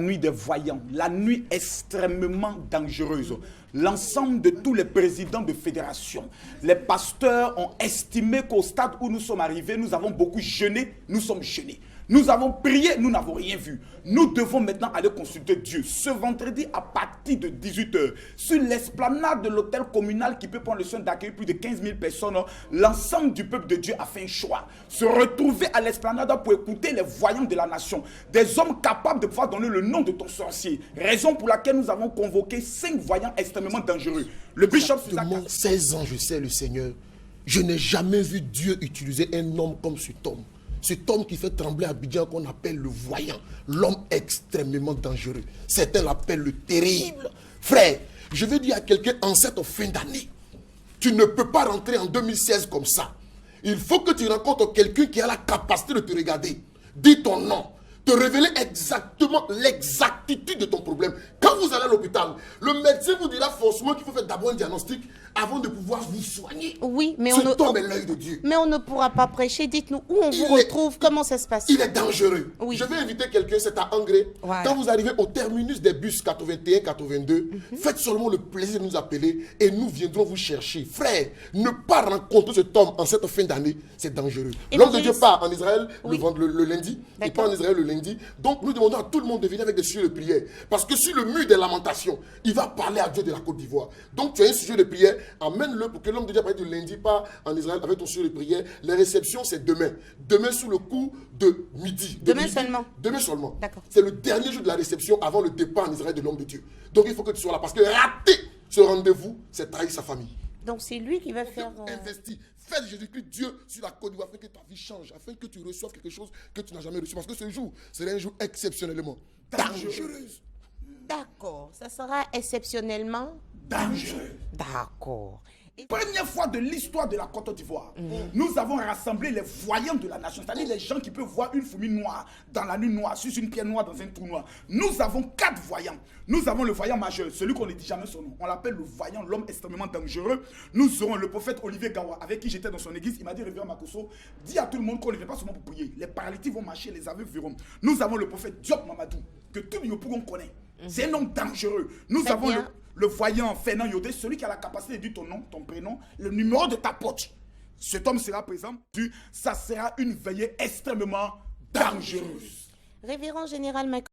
nuit des voyants, la nuit extrêmement dangereuse. L'ensemble de tous les présidents de fédération, les pasteurs ont estimé qu'au stade où nous sommes arrivés, nous avons beaucoup jeûné, nous sommes jeûnés. Nous avons prié, nous n'avons rien vu. Nous devons maintenant aller consulter Dieu. Ce vendredi, à partir de 18 h, sur l'esplanade de l'hôtel communal qui peut prendre le soin d'accueillir plus de 15 000 personnes, l'ensemble du peuple de Dieu a fait un choix. Se retrouver à l'esplanade pour écouter les voyants de la nation. Des hommes capables de pouvoir donner le nom de ton sorcier. Raison pour laquelle nous avons convoqué 5 voyants extrêmement dangereux. Le bishop... Exactement 16 ans, je sais le Seigneur. Je n'ai jamais vu Dieu utiliser un homme comme cet homme. Cet homme qui fait trembler Abidjan qu'on appelle le voyant, l'homme extrêmement dangereux. Certains l'appellent le terrible. Frère, je vais dire à quelqu'un en cette fin d'année, tu ne peux pas rentrer en 2016 comme ça. Il faut que tu rencontres quelqu'un qui a la capacité de te regarder. Dis ton nom. Te révéler exactement l'exactitude de ton problème. Quand vous allez à l'hôpital, le médecin vous dira forcément qu'il faut faire d'abord un diagnostic avant de pouvoir vous soigner. Oui, mais cet homme est l'œil de Dieu. Mais on ne pourra pas prêcher. Dites-nous où on vous retrouve, comment ça se passe. Il est dangereux. Oui. Je vais inviter quelqu'un, c'est à Angré. Voilà. Quand vous arrivez au terminus des bus 81-82, faites seulement le plaisir de nous appeler et nous viendrons vous chercher. Frère, ne pas rencontrer cet homme en cette fin d'année, c'est dangereux. L'homme de Dieu part en Israël le lundi. Il part en Israël le lundi. Donc nous demandons à tout le monde de venir avec des sujets de prière. Parce que sur le mur des lamentations, il va parler à Dieu de la Côte d'Ivoire. Donc tu as un sujet de prière, amène-le pour que l'homme de Dieu, à partir du lundi, part en Israël avec ton sujet de prière. Les réceptions, c'est demain. Demain sous le coup de midi. Demain seulement. Demain seulement. D'accord. C'est le dernier jour de la réception avant le départ en Israël de l'homme de Dieu. Donc il faut que tu sois là. Parce que rater ce rendez-vous, c'est trahir sa famille. Donc c'est lui qui va faire... Investis. Fais de Jésus-Christ Dieu sur la Côte d'Ivoire afin que ta vie change, afin que tu reçoives quelque chose que tu n'as jamais reçu. Parce que ce jour serait un jour exceptionnellement dangereux. D'accord. Ça sera exceptionnellement dangereux. D'accord. Première fois de l'histoire de la Côte d'Ivoire, nous avons rassemblé les voyants de la nation, c'est-à-dire les gens qui peuvent voir une fourmi noire dans la nuit noire, sur une pierre noire dans un trou noir. Nous avons 4 voyants. Nous avons le voyant majeur, celui qu'on ne dit jamais son nom. On l'appelle le voyant, l'homme extrêmement dangereux. Nous aurons le prophète Olivier Gawa, avec qui j'étais dans son église. Il m'a dit, révérend Makosso, dis à tout le monde qu'on ne vient pas seulement pour prier. Les paralytiques vont marcher, les aveugles verront. Nous avons le prophète Diop Mamadou, que tous les Yopougon connaît. C'est un homme dangereux. Nous avons le voyant Fernand Yodé, celui qui a la capacité de dire ton nom, ton prénom, le numéro de ta poche. Cet homme sera présent. Ça sera une veillée extrêmement dangereuse. Révérend général Makosso.